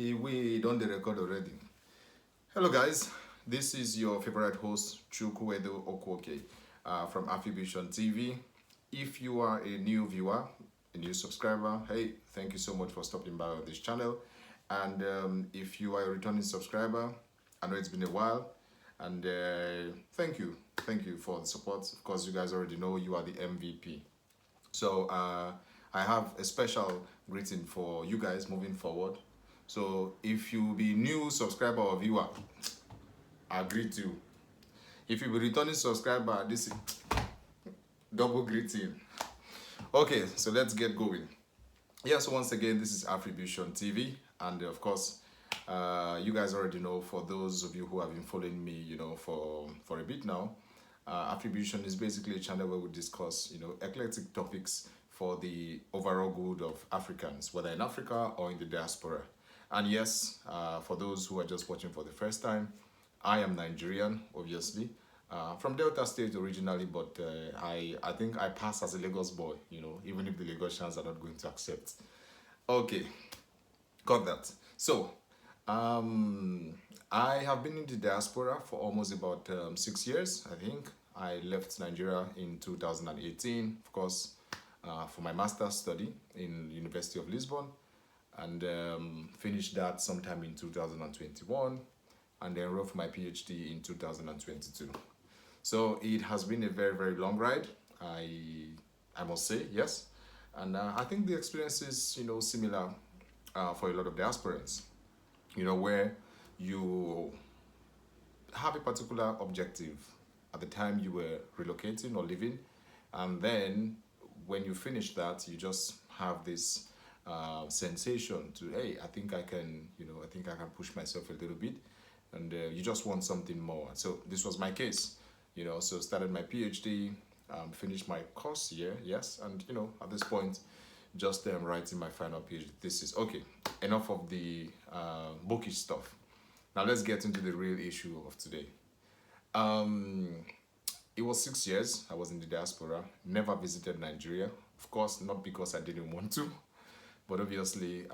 We done the record already. Hello, guys. This is your favorite host, Chukwuedo Okwoke, from Affibution TV. If you are a new viewer, a new subscriber, hey, thank you so much for stopping by on this channel. And if you are a returning subscriber, I know it's been a while, and thank you for the support. Of course, you guys already know you are the MVP. So I have a special greeting for you guys moving forward. So if you be new subscriber or viewer, I greet you. If you be returning subscriber, this is double greeting. Okay, so let's get going. Yes, once again, this is Affibution TV, and of course, you guys already know. For those of you who have been following me, for a bit now, Affibution is basically a channel where we discuss, eclectic topics for the overall good of Africans, whether in Africa or in the diaspora. And yes, for those who are just watching for the first time, I am Nigerian, obviously, from Delta State originally, but I think I pass as a Lagos boy, even if the Lagosians are not going to accept. Okay, got that. So, I have been in the diaspora for almost about 6 years, I think. I left Nigeria in 2018, of course, for my master's study in University of Lisbon, and finished that sometime in 2021, and then enrolled for my PhD in 2022. So it has been a very, very long ride, I must say, yes. And I think the experience is, similar for a lot of diasporans, where you have a particular objective at the time you were relocating or living, and then when you finish that, you just have this sensation to, hey, I think I can, push myself a little bit, and you just want something more. So this was my case, so started my PhD, finished my course here, yes, and at this point, just writing my final PhD thesis. Okay, enough of the bookish stuff. Now let's get into the real issue of today. It was 6 years I was in the diaspora, never visited Nigeria. Of course, not because I didn't want to, but obviously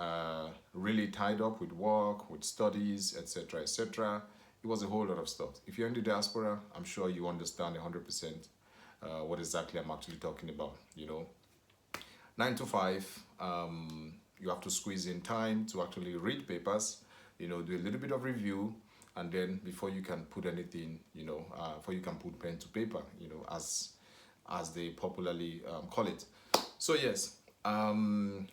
really tied up with work, with studies, etc., etc. It was a whole lot of stuff. If you're in the diaspora, I'm sure you understand 100% what exactly I'm actually talking about, 9 to 5, you have to squeeze in time to actually read papers, do a little bit of review, and then before you can put anything, before you can put pen to paper, as they popularly call it. So yes,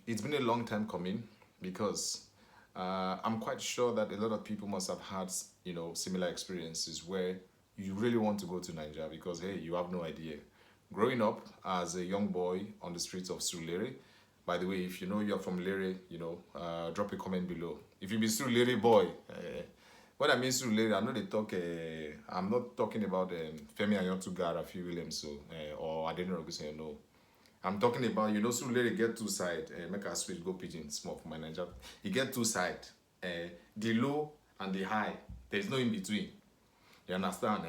it's been a long time coming, because I'm quite sure that a lot of people must have had, similar experiences where you really want to go to Nigeria because, hey, you have no idea. Growing up as a young boy on the streets of Surulere, by the way, if you know you're from Lere, drop a comment below. If you be Surulere boy, when I mean Surulere, I'm not talking about Femi Anyotuga, Rafi Williams, or Adeniran Ogunsanya, no. I'm talking about, Surulere get two sides, make a switch, go pigeon, small for my Nigeria. You get two sides, the low and the high. There's no in between. You understand?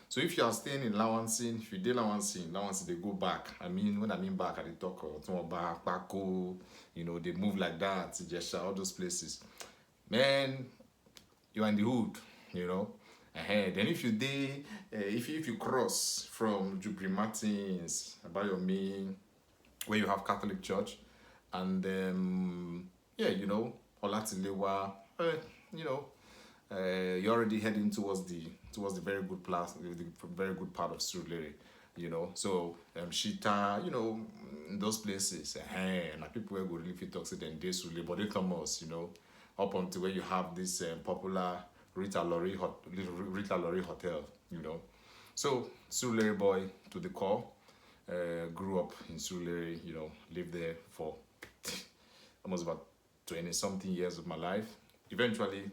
So if you are staying in Lawansing, if you did Lawansing, they go back. When I mean back, I talk back, Bako, they move like that, just all those places. Man, you are in the hood, Then if you if you cross from Jupri Martins, Abayomi, where you have Catholic Church, and Olatilewa, you're already heading towards the very good place, the very good part of Surulere, So Shita, in those places, and people will really fit talk to them days Surulere, but they come us, up until where you have this popular Rita Lori Hotel, So Surulere boy to the core, grew up in Surulere, lived there for almost about 20 something years of my life. Eventually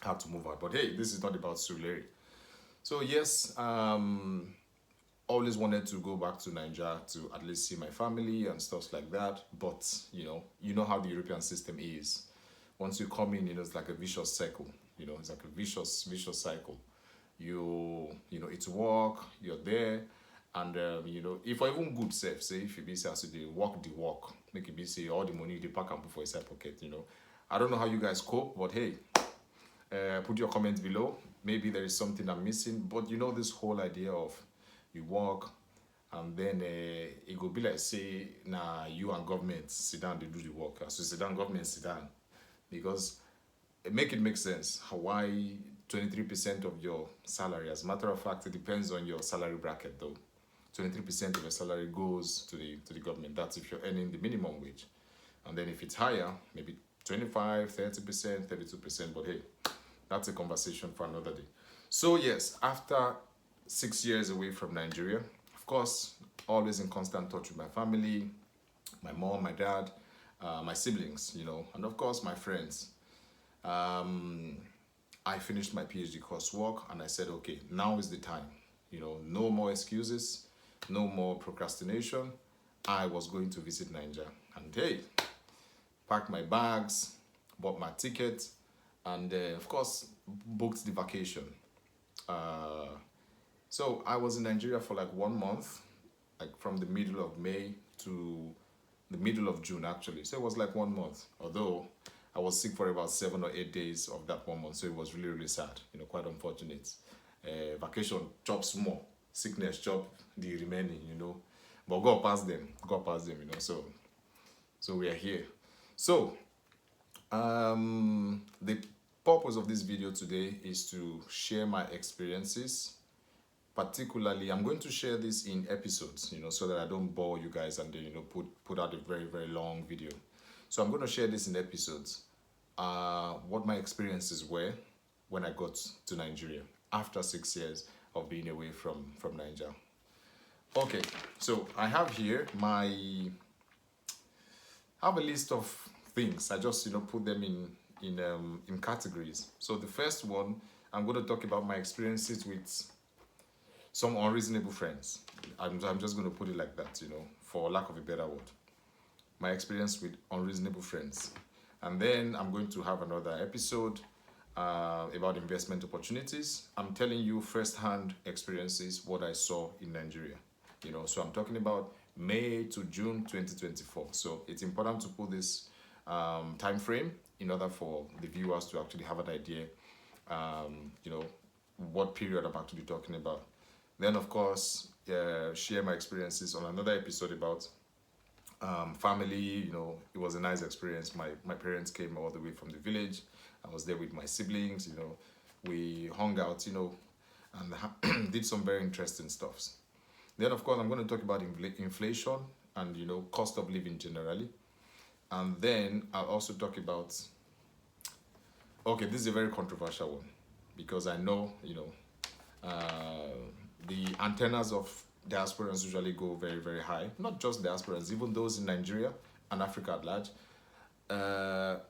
had to move out, but hey, this is not about Surulere. So yes, always wanted to go back to Nigeria to at least see my family and stuff like that, but you know how the European system is. Once you come in, it's like a vicious cycle. It's like a vicious cycle. It's work, you're there, and if I even good self, say if you be say as they work the work, make it be say all the money they pack and put for inside pocket, I don't know how you guys cope, but hey, put your comments below. Maybe there is something I'm missing, but you know, this whole idea of you work and then it go be like say nah, you and government sit down, they do the work. So sit down, government sit down, because make it make sense. Why 23% of your salary? As a matter of fact, it depends on your salary bracket though. 23% of your salary goes to the government. That's if you're earning the minimum wage. And then if it's higher, maybe 25, 30%, 32%. But hey, that's a conversation for another day. So yes, after 6 years away from Nigeria, of course, always in constant touch with my family, my mom, my dad, my siblings, you know, and of course my friends. I finished my PhD coursework and I said, okay, now is the time. You know, no more excuses, no more procrastination. I was going to visit Nigeria. And hey, packed my bags, bought my ticket, and of course, booked the vacation. So I was in Nigeria for like 1 month, like from the middle of May to the middle of June actually. So it was like 1 month, although I was sick for about 7 or 8 days of that 1 month. So it was really, really sad, you know, quite unfortunate. Vacation chops more, sickness chop the remaining, you know. But God passed them, you know. So we are here. So the purpose of this video today is to share my experiences. Particularly, I'm going to share this in episodes, you know, so that I don't bore you guys and then, you know, put out a very, very long video. So I'm going to share this in episodes. What my experiences were when I got to Nigeria after 6 years of being away from Nigeria. Okay, so I have here I have a list of things. I just, you know, put them in categories. So the first one, I'm going to talk about my experiences with some unreasonable friends. I'm just going to put it like that, you know, for lack of a better word. My experience with unreasonable friends. And then I'm going to have another episode about investment opportunities. I'm telling you firsthand experiences, what I saw in Nigeria. You know, so I'm talking about May to June 2024. So it's important to put this time frame in order for the viewers to actually have an idea, you know, what period I'm actually talking about. Then, of course, share my experiences on another episode about family. You know, it was a nice experience. My parents came all the way from the village. I was there with my siblings. You know, we hung out, you know, and did some very interesting stuffs. Then, of course, I'm going to talk about inflation and, you know, cost of living generally. And then I'll also talk about, okay, this is a very controversial one because I know, you know, the antennas of diasporans usually go very, very high. Not just diasporans, even those in Nigeria and Africa at large,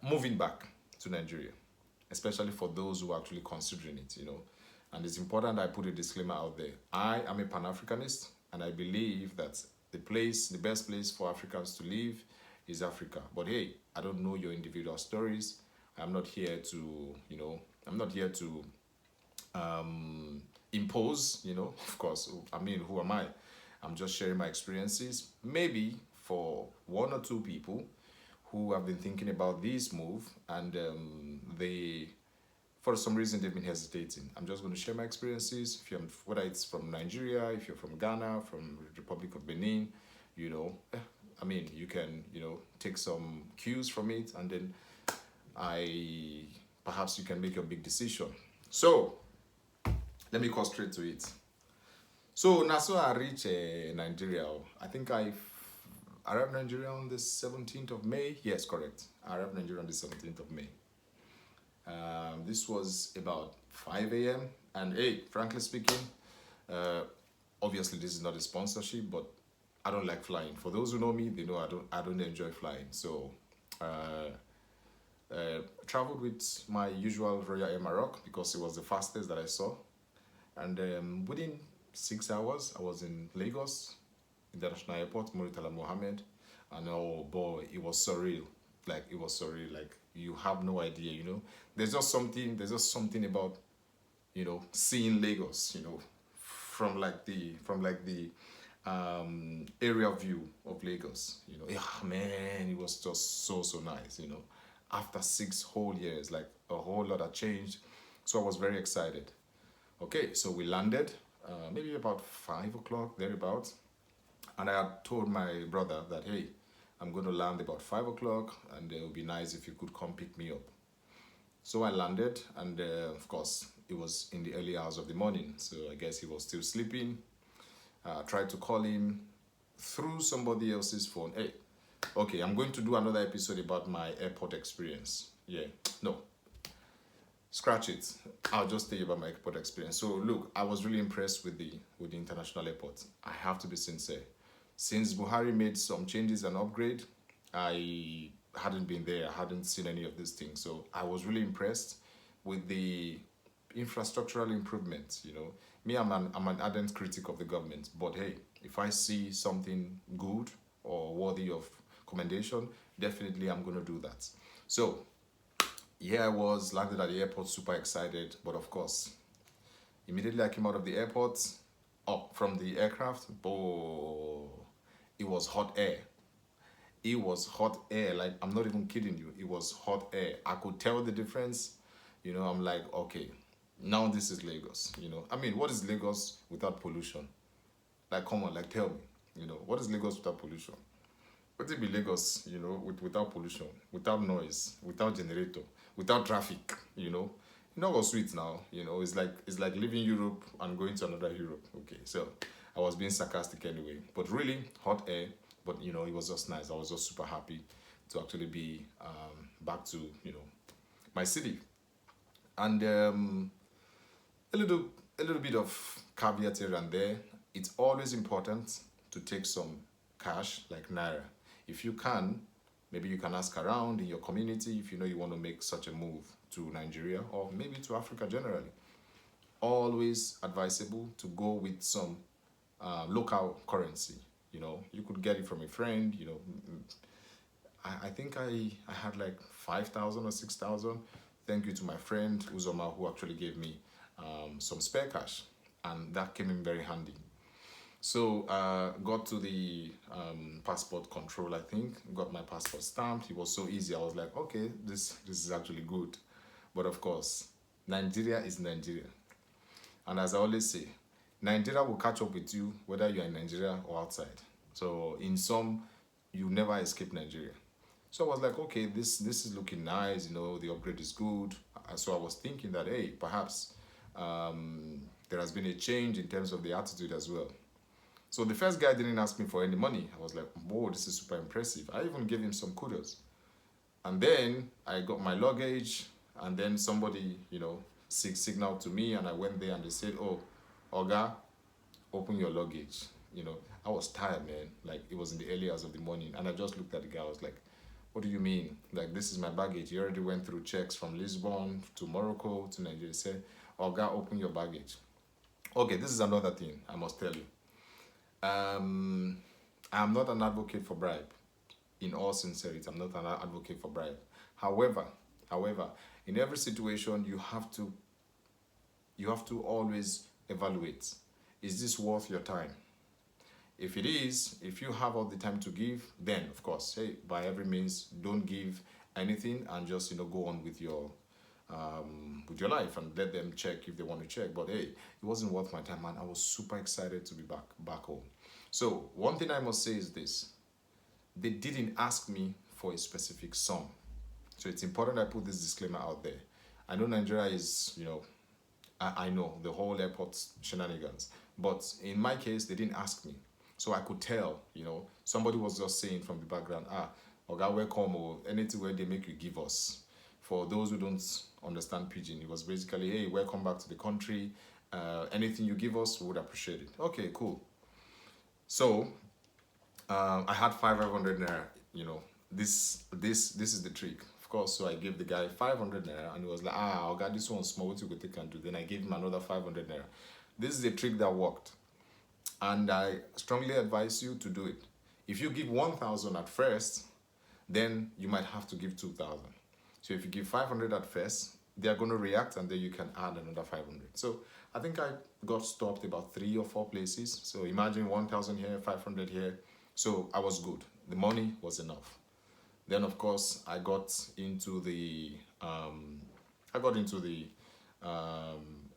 moving back to Nigeria, especially for those who are actually considering it, you know. And it's important I put a disclaimer out there. I am a Pan-Africanist, and I believe that the best place for Africans to live is Africa. But hey, I don't know your individual stories. I'm not here to, you know, I'm not here to impose, you know, of course. I mean, who am I? I'm just sharing my experiences. Maybe for one or two people who have been thinking about this move and they, for some reason, they've been hesitating. I'm just going to share my experiences. If you're, whether it's from Nigeria, if you're from Ghana, from the Republic of Benin, you know, I mean, you can, you know, take some cues from it, and then perhaps you can make a big decision. So let me go straight to it. So now, so I reach Nigeria. I think I arrived Nigeria on the 17th of May. Yes, correct. I arrived Nigeria on the 17th of May. This was about 5 a.m. And hey, frankly speaking, obviously this is not a sponsorship, but I don't like flying. For those who know me, they know I don't enjoy flying. So traveled with my usual Royal Air Maroc because it was the fastest that I saw. And within 6 hours, I was in Lagos International Airport, Muritala Mohammed. And oh boy, it was surreal. Like, it was surreal. Like, you have no idea, you know. There's just something about, you know, seeing Lagos, you know, from the area view of Lagos, you know. Yeah, man, it was just so nice, you know. after 6 whole years. Like a whole lot had changed. So I was very excited. Okay, so we landed maybe about 5 o'clock, thereabouts. And I had told my brother that, hey, I'm going to land about 5 o'clock and it would be nice if you could come pick me up. So I landed, and of course, it was in the early hours of the morning. So I guess he was still sleeping. Tried to call him through somebody else's phone. Hey, okay, I'm going to do another episode about my airport experience. Yeah, no, scratch it. I'll just tell you about my airport experience. So look, I was really impressed with the international airport. I have to be sincere. Since Buhari made some changes and upgrade, I hadn't been there. I hadn't seen any of these things. So I was really impressed with the infrastructural improvements. Me, I'm an ardent critic of the government. But hey, if I see something good or worthy of commendation, definitely I'm going to do that. So here I was, landed at the airport, super excited. But of course, immediately I came out of the airport, up from the aircraft, oh, it was hot air. It was hot air. Like, I'm not even kidding you. It was hot air. I could tell the difference. I'm like, okay, now this is Lagos. I mean, what is Lagos without pollution? Like, come on, like, tell me. What is Lagos without pollution? What it be Lagos, without pollution, without noise, without generator, without traffic, what's sweet now, it's like leaving Europe and going to another Europe. Okay, so I was being sarcastic anyway, but really hot air, but it was just nice. I was just super happy to actually be back to my city. And a little bit of caveat here and there. It's always important to take some cash, like naira. If you can, maybe you can ask around in your community if you want to make such a move to Nigeria or maybe to Africa generally. Always advisable to go with some local currency. You could get it from a friend. I think I had like 5,000 or 6,000. Thank you to my friend Uzoma, who actually gave me some spare cash, and that came in very handy. So got to the passport control, I think, got my passport stamped. It was so easy. I was like, okay, this is actually good. But of course, Nigeria is Nigeria. And as I always say, Nigeria will catch up with you whether you're in Nigeria or outside. So in some, you never escape Nigeria. So I was like, okay, this is looking nice. The upgrade is good. So I was thinking that, hey, perhaps there has been a change in terms of the attitude as well. So the first guy didn't ask me for any money. I was like, whoa, this is super impressive. I even gave him some kudos. And then I got my luggage, and then somebody, signaled to me, and I went there and they said, oh, Oga, open your luggage. I was tired, man. Like, it was in the early hours of the morning, and I just looked at the guy. I was like, what do you mean? Like, this is my baggage. You already went through checks from Lisbon to Morocco to Nigeria. He said, Oga, open your baggage. Okay, this is another thing I must tell you. I'm not an advocate for bribe. In all sincerity, I'm not an advocate for bribe. However, in every situation, you have to always evaluate: is this worth your time? If it is, if you have all the time to give, then of course, hey, by every means, don't give anything and just go on with your life and let them check if they want to check. But hey, it wasn't worth my time, man. I was super excited to be back home. So one thing I must say is this: they didn't ask me for a specific sum. So it's important I put this disclaimer out there. I know Nigeria is, I know the whole airport shenanigans, but in my case, they didn't ask me. So I could tell, somebody was just saying from the background, Oga, welcome, or anything where they make you give us. For those who don't understand Pidgin, it was basically, hey, welcome back to the country. Anything you give us, we would appreciate it. Okay, cool. So I had 500 naira, this is the trick. Of course, so I gave the guy 500 naira and he was like, Oga, this one's small, what you could take and do? Then I gave him another 500 naira. This is a trick that worked. And I strongly advise you to do it. If you give 1,000 at first, then you might have to give 2,000. So if you give 500 at first, they are going to react and then you can add another 500. So I think I got stopped about 3 or 4 places. So imagine 1,000 here, 500 here. So I was good. The money was enough. Then of course I got into the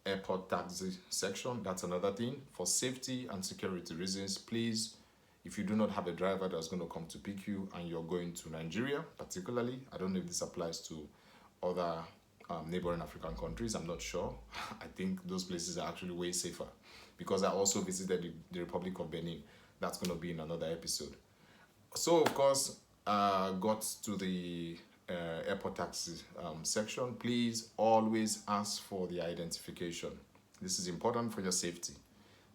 airport taxi section. That's another thing. For safety and security reasons, please, if you do not have a driver that's going to come to pick you and you're going to Nigeria, particularly, I don't know if this applies to other neighboring African countries, I'm not sure. I think those places are actually way safer because I also visited the Republic of Benin. That's going to be in another episode. So, of course, got to the airport taxi section. Please always ask for the identification. This is important for your safety.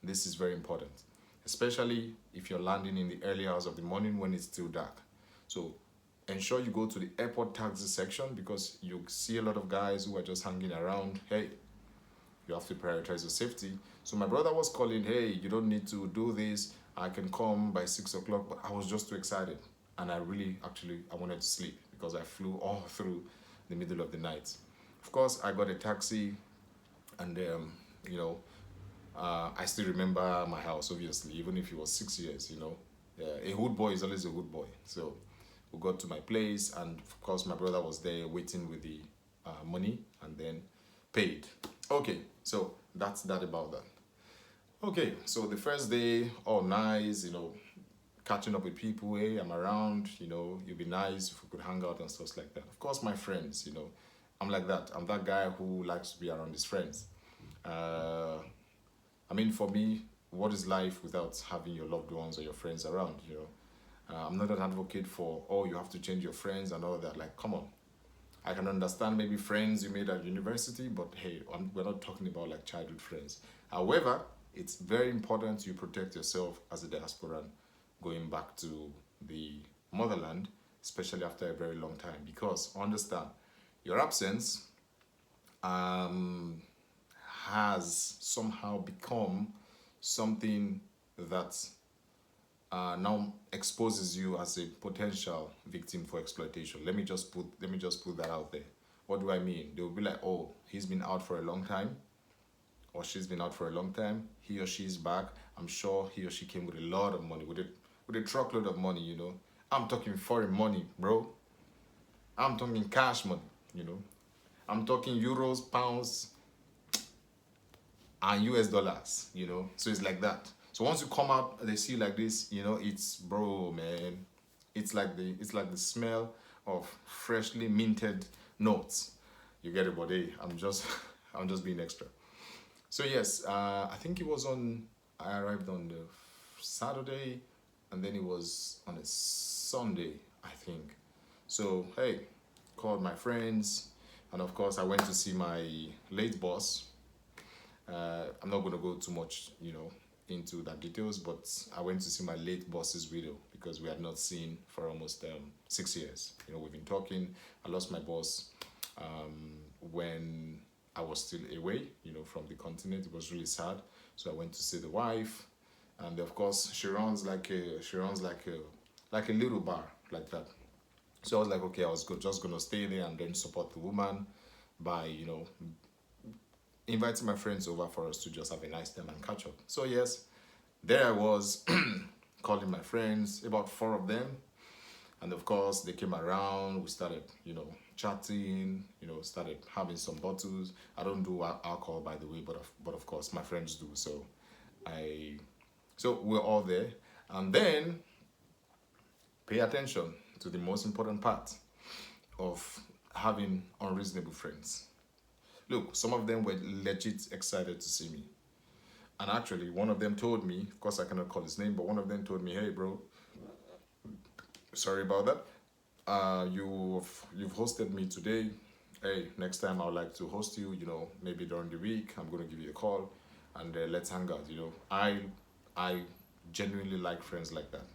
This is very important, especially if you're landing in the early hours of the morning when it's still dark. So ensure you go to the airport taxi section because you see a lot of guys who are just hanging around. Hey, you have to prioritize your safety. So my brother was calling, hey, you don't need to do this. I can come by 6 o'clock, but I was just too excited. And I really, actually, I wanted to sleep because I flew all through the middle of the night. Of course, I got a taxi and, you know, I still remember my house, obviously, even if it was 6 years, you know. A hood boy is always a hood boy. So we got to my place, and of course, my brother was there waiting with the money and then paid. Okay, so that's that about that. Okay, so the first day, all nice, you know, catching up with people. Hey, I'm around, you know, it'd be nice if we could hang out and stuff like that. Of course, my friends, you know, I'm like that. I'm that guy who likes to be around his friends. Uh, I mean, for me, what is life without having your loved ones or your friends around, you know? I'm not an advocate for, oh, you have to change your friends and all that. Like, come on. I can understand maybe friends you made at university, but hey, we're not talking about like childhood friends. However, it's very important you protect yourself as a diasporan going back to the motherland, especially after a very long time, because understand your absence has somehow become something that now exposes you as a potential victim for exploitation. Let me just put that out there. What do I mean? They will be like, oh, he's been out for a long time, or she's been out for a long time. He or she's back. I'm sure he or she came with a lot of money, with a truckload of money. You know, I'm talking foreign money, bro. I'm talking cash money. You know, I'm talking euros, pounds, and US dollars. You know, so it's like that. So once you come out, they see like this, you know, it's bro, man. It's like the smell of freshly minted notes. You get it, but hey, I'm just being extra. So yes, I think it was on. I arrived on the Saturday, and then it was on a Sunday, I think. So hey, called my friends, and of course I went to see my late boss. I'm not gonna go too much, you know, into that details, but I went to see my late boss's widow because we had not seen for almost 6 years. You know, we've been talking. I lost my boss when I was still away, you know, from the continent. It was really sad. So I went to see the wife, and of course she runs like a little bar like that. So I was like, okay, just gonna stay there and then support the woman by, you know, inviting my friends over for us to just have a nice time and catch up. So yes, there I was calling my friends, about four of them, and of course they came around. We started, you know, chatting. You know, started having some bottles. I don't do alcohol, by the way, but of course my friends do. So we're all there, and then pay attention to the most important part of having unreasonable friends. Look, some of them were legit excited to see me. And actually, one of them told me, of course I cannot call his name, but one of them told me, hey bro, sorry about that. You've hosted me today. Hey, next time I would like to host you, you know, maybe during the week, I'm gonna give you a call and let's hang out, you know. I genuinely like friends like that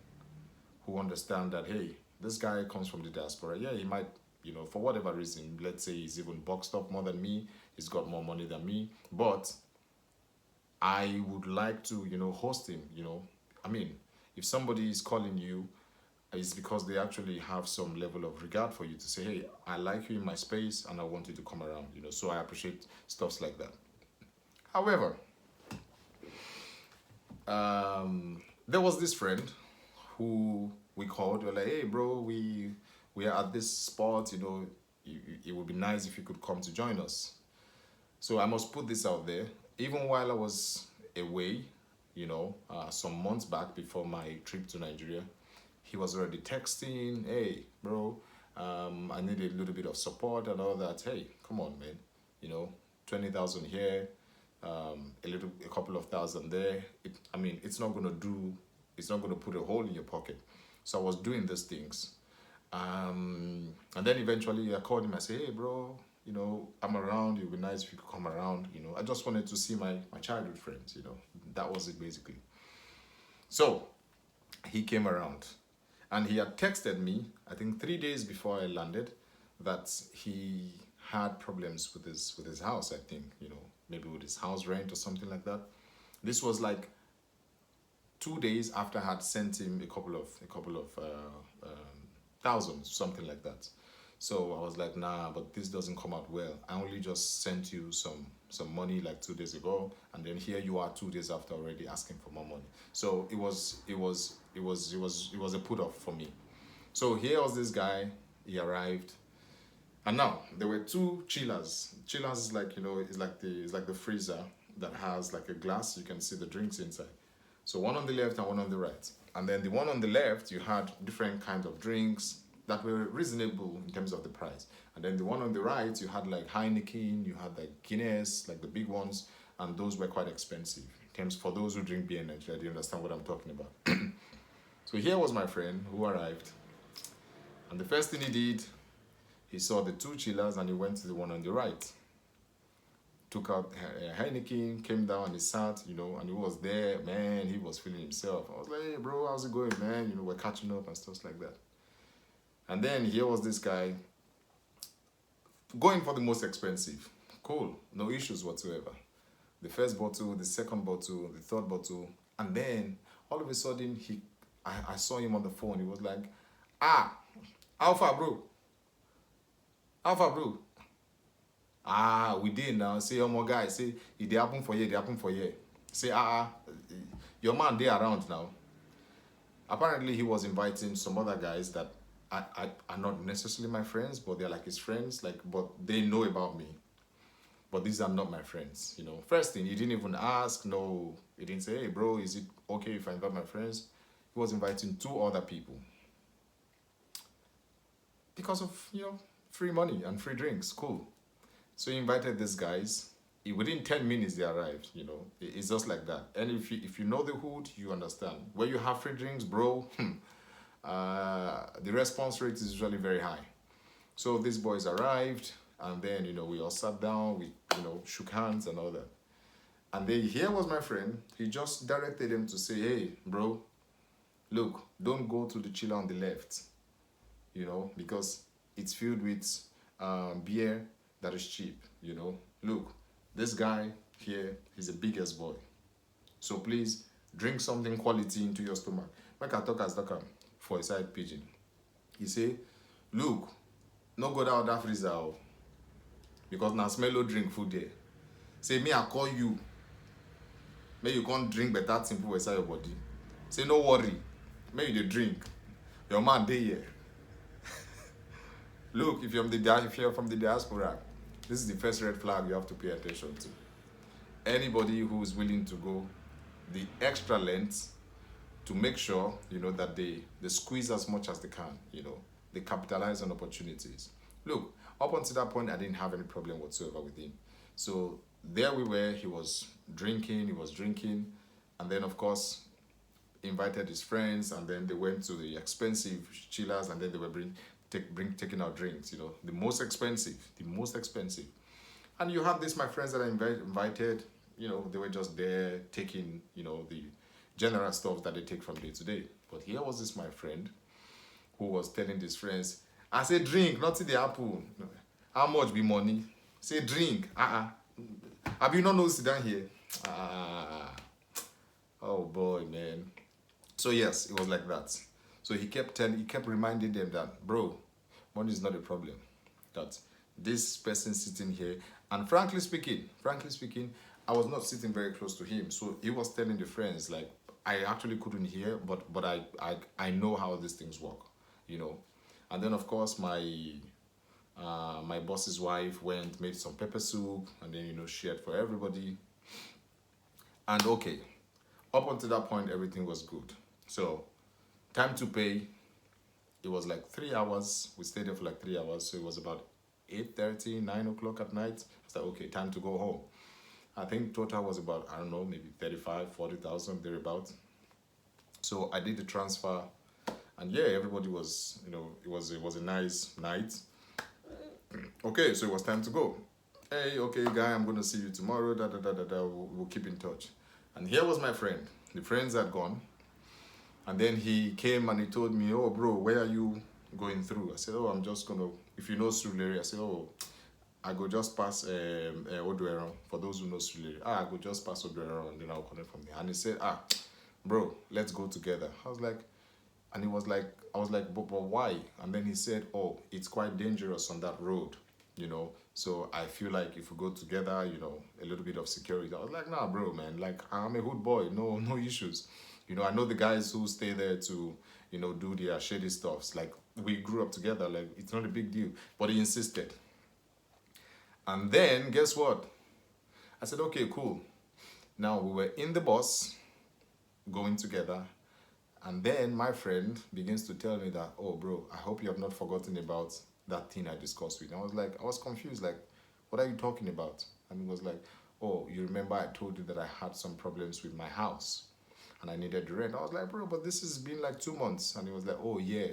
who understand that, hey, this guy comes from the diaspora. Yeah, he might, you know, for whatever reason, let's say he's even boxed up more than me, he's got more money than me, but I would like to, you know, host him, you know. I mean, if somebody is calling you, it's because they actually have some level of regard for you to say, hey, I like you in my space and I want you to come around, you know, so I appreciate stuffs like that. However, there was this friend who we called. We were like, hey, bro, we we are at this spot, it would be nice if you could come to join us. So I must put this out there. Even while I was away, some months back before my trip to Nigeria, he was already texting, hey, bro, I need a little bit of support and all that. Hey, come on, man. 20,000 here, a couple of thousand there. It's not gonna put a hole in your pocket. So I was doing these things. And then eventually I called him. I said, hey, bro, I'm around. It would be nice if you could come around. I just wanted to see my childhood friends. That was it basically. So he came around, and he had texted me, I think 3 days before I landed, that he had problems with his house. I think maybe with his house rent or something like that. This was like 2 days after I had sent him a couple of thousands, something like that. So I was like, nah, but this doesn't come out well. I only just sent you some money like 2 days ago, and then here you are 2 days after already asking for more money. So it was a put off for me. So here was this guy. He arrived, and now there were two chillers. Chillers is like it's like the freezer that has like a glass. You can see the drinks inside. So one on the left and one on the right. And then the one on the left, you had different kinds of drinks that were reasonable in terms of the price. And then the one on the right, you had like Heineken, you had like Guinness, like the big ones, and those were quite expensive. In terms for those who drink beer in Nigeria, do you understand what I'm talking about? So here was my friend who arrived. And the first thing he did, he saw the two chillers and he went to the one on the right. Took out Heineken, came down and he sat, and he was there, man, he was feeling himself. I was like, hey, bro, how's it going, man? We're catching up and stuff like that. And then here was this guy going for the most expensive. Cool, no issues whatsoever. The first bottle, the second bottle, the third bottle, and then all of a sudden, I saw him on the phone. He was like, Alpha, bro. We did now. Say, oh my guy, say, it happen for you, Say, your man, they around now. Apparently, he was inviting some other guys that are not necessarily my friends, but they're like his friends, but they know about me. But these are not my friends, First thing, he didn't even ask, no, he didn't say, hey, bro, is it okay if I invite my friends? He was inviting 2 other people. Because of, free money and free drinks, cool. So he invited these guys. Within 10 minutes, they arrived, It's just like that. And if you know the hood, you understand. Where you have free drinks, bro, the response rate is usually very high. So these boys arrived, and then, we all sat down, we, shook hands and all that. And then here was my friend. He just directed them to say, hey, bro, look, don't go to the chiller on the left, because it's filled with beer that is cheap, Look, this guy here, he's the biggest boy. So please, drink something quality into your stomach. Make I talk as talk for a side pigeon. He say, look, no go down that freezer, because now smello drink food there. Say, me, I call you. May you can't drink better simple inside your body. Say, no worry. May you drink. Your man dey here. Look, if you're from the diaspora, this is the first red flag you have to pay attention to. Anybody who is willing to go the extra length to make sure, that they squeeze as much as they can, they capitalize on opportunities. Look, up until that point, I didn't have any problem whatsoever with him. So there we were, he was drinking, and then, of course, invited his friends, and then they went to the expensive chillers, and then they were taking out drinks, the most expensive. And you have this, my friends that I invited, they were just there taking, the general stuff that they take from day to day. But here was this, my friend, who was telling his friends, I say drink, not see the apple. How much be money? Say drink. Have you not know sit down here? Oh boy, man. So yes, it was like that. So he kept reminding them that, bro, money is not a problem. That this person sitting here, and frankly speaking, I was not sitting very close to him. So he was telling the friends, I actually couldn't hear, but I know how these things work, And then of course my boss's wife went, made some pepper soup, and then shared for everybody. And okay, up until that point, everything was good. So time to pay, it was like 3 hours. We stayed there for like 3 hours, so it was about 8:30, 9 o'clock at night. It's like, okay, time to go home. I think total was about, I don't know, maybe 35, 40,000 thereabout. So I did the transfer, and yeah, everybody was, it was a nice night. Okay, so it was time to go. Hey, okay, guy, I'm gonna see you tomorrow. Da da da da da. We'll keep in touch. And here was my friend. The friends had gone, and then he came and he told me, "Oh, bro, where are you going through?" I said, "Oh, I'm just gonna. If you know Surulere," I said, "Oh, I go just pass Oduero. For those who know Surulere, I go just pass Oduero, and then I'll connect from there." And he said, "Bro, let's go together." I was like, and he was like, I was like, but why? And then he said, "Oh, it's quite dangerous on that road, So I feel like if we go together, a little bit of security." I was like, "Nah, bro, man. Like, I'm a hood boy. No, no issues. I know the guys who stay there to, do their shady stuffs. Like, we grew up together. Like, it's not a big deal." But he insisted. And then guess what? I said, "Okay, cool." Now we were in the bus going together. And then my friend begins to tell me that, "Oh, bro, I hope you have not forgotten about that thing I discussed with you." I was confused, like, "What are you talking about?" And he was like, "Oh, you remember I told you that I had some problems with my house and I needed the rent." I was like, "Bro, but this has been like 2 months." And he was like, "Oh, yeah,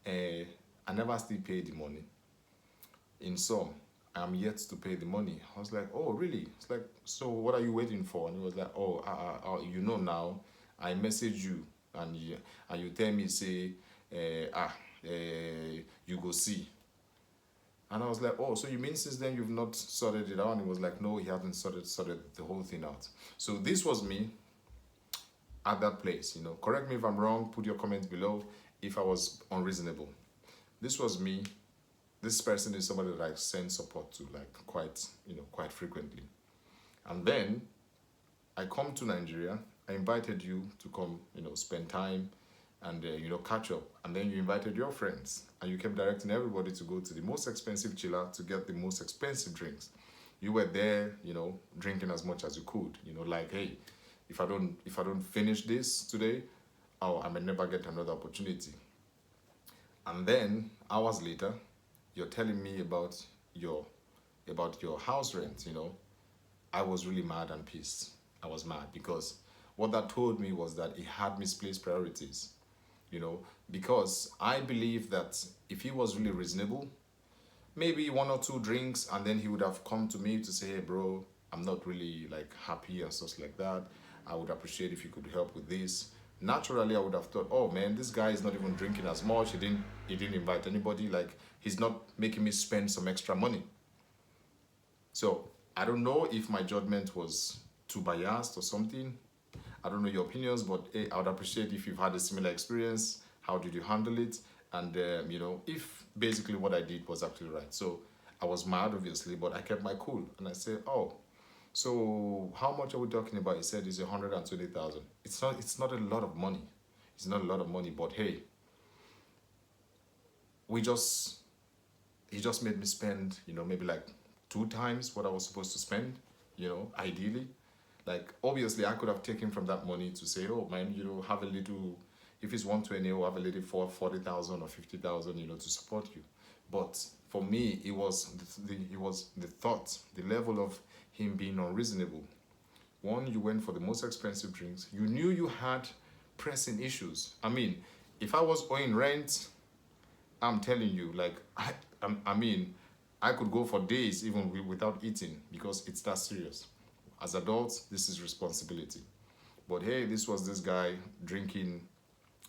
I never still paid the money. In sum, I'm yet to pay the money." I was like, "Oh, really?" It's like, "So what are you waiting for?" And he was like, "Oh, now, I message you and you tell me, say, you go see." And I was like, "Oh, so you mean since then you've not sorted it out?" And he was like, "No, he hasn't sorted the whole thing out." So this was me at that place. Correct me if I'm wrong. Put your comments below if I was unreasonable. This was me. This person is somebody that I send support to, like, quite frequently. And then I come to Nigeria. I invited you to come, spend time and catch up. And then you invited your friends, and you kept directing everybody to go to the most expensive chiller to get the most expensive drinks. You were there, drinking as much as you could. Like, "Hey, if I don't finish this today, I may never get another opportunity." And then hours later, you're telling me about your house rent. I was really mad and pissed. I was mad because what that told me was that he had misplaced priorities. Because I believe that if he was really reasonable, maybe one or two drinks, and then he would have come to me to say, "Hey, bro, I'm not really like happy," and stuff like that. "I would appreciate if you could help with this." Naturally, I would have thought, "Oh man, this guy is not even drinking as much. He didn't invite anybody. Like, he's not making me spend some extra money." So I don't know if my judgment was too biased or something. I don't know your opinions, but hey, I would appreciate if you've had a similar experience. How did you handle it? And if basically what I did was actually right. So I was mad, obviously, but I kept my cool, and I said, "Oh, so how much are we talking about?" He said, "It's 120,000. It's not a lot of money. It's not a lot of money, but hey, we just he just made me spend, maybe like 2 times what I was supposed to spend, ideally. Like, obviously, I could have taken from that money to say, "Oh, man, have a little, if it's 120, have a little for 40,000 or 50,000, to support you." But for me, it was the thought, the level of him being unreasonable. One, you went for the most expensive drinks. You knew you had pressing issues. I mean, if I was owing rent, I'm telling you, like, I mean, I could go for days even without eating because it's that serious. As adults, this is responsibility. But hey, this guy drinking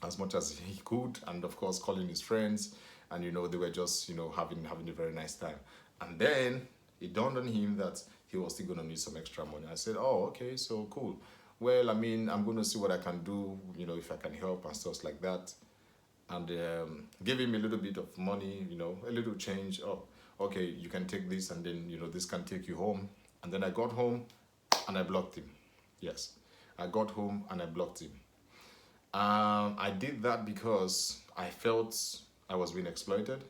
as much as he could, and of course calling his friends, and they were just having a very nice time. And then it dawned on him that he was still gonna need some extra money. I said, "Oh, okay, so cool. Well, I mean, I'm gonna see what I can do, if I can help and stuff like that." And give him a little bit of money, a little change. "Oh, okay, you can take this, and then this can take you home." And then I got home and I blocked him. Yes, I got home and I blocked him. I did that because I felt I was being exploited.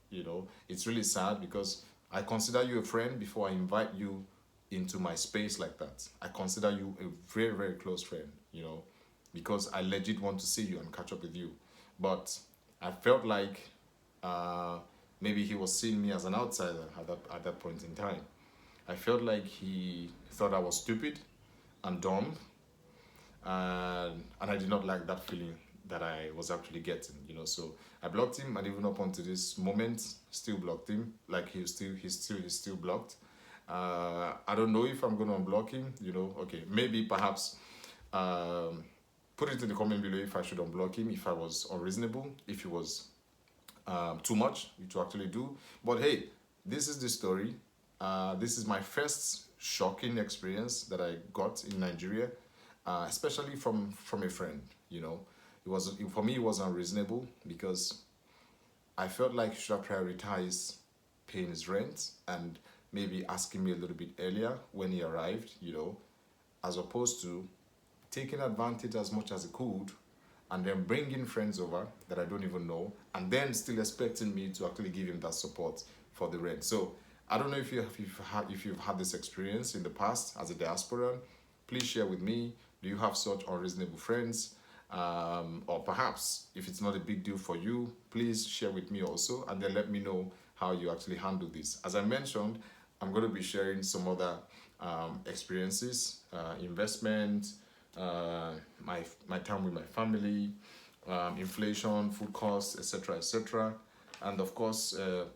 You know, it's really sad because I consider you a friend before I invite you into my space like that. I consider you a very, very close friend, you know, because I legit want to see you and catch up with you. But I felt like uh, maybe he was seeing me as an outsider at that point in time. I felt like he thought I was stupid and dumb, and I did not like that feeling that I was actually getting, you know. So I blocked him, and even up until this moment, still blocked him. Like he's still blocked. I don't know if I'm gonna unblock him, you know. Okay, maybe perhaps um, put it in the comment below if I should unblock him, if I was unreasonable, if it was too much to actually do. But hey, this is the story. This is my first shocking experience that I got in Nigeria, especially from a friend. You know, it was for me it was unreasonable because I felt like he should have prioritized paying his rent and maybe asking me a little bit earlier when he arrived. You know, as opposed to taking advantage as much as he could and then bringing friends over that I don't even know, and then still expecting me to actually give him that support for the rent. So I don't know if you've had this experience in the past as a diasporan. Please share with me. Do you have such unreasonable friends? Or perhaps if it's not a big deal for you, please share with me also, and then let me know how you actually handle this. As I mentioned, I'm going to be sharing some other experiences, investment, my time with my family, inflation, food costs, etc., etc., and of course,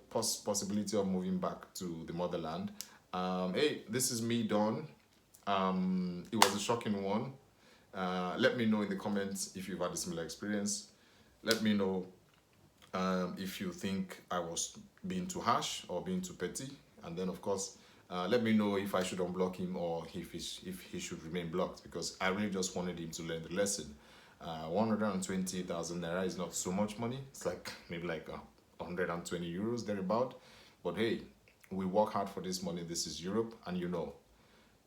possibility of moving back to the motherland. Hey, this is me, Don. It was a shocking one. Let me know in the comments if you've had a similar experience. Let me know if you think I was being too harsh or being too petty. And then, of course, let me know if I should unblock him or if he should remain blocked, because I really just wanted him to learn the lesson. 120,000 naira is not so much money. It's like maybe like 120 euros thereabout. But hey, we work hard for this money. This is Europe, and you know,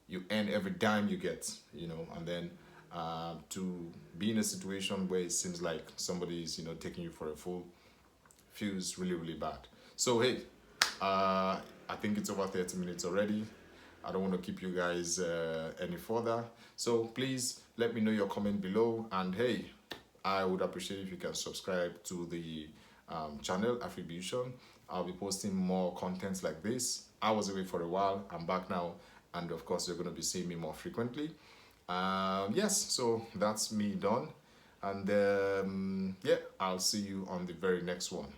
you earn every dime you get, you know, and then to be in a situation where it seems like somebody is, you know, taking you for a fool feels really, really bad. So, hey, I think it's over 30 minutes already. I don't want to keep you guys any further. So please let me know your comment below. And hey, I would appreciate if you can subscribe to the channel, Attribution. I'll be posting more contents like this. I was away for a while. I'm back now. And of course, you're going to be seeing me more frequently. Yes, so that's me done. And yeah, I'll see you on the very next one.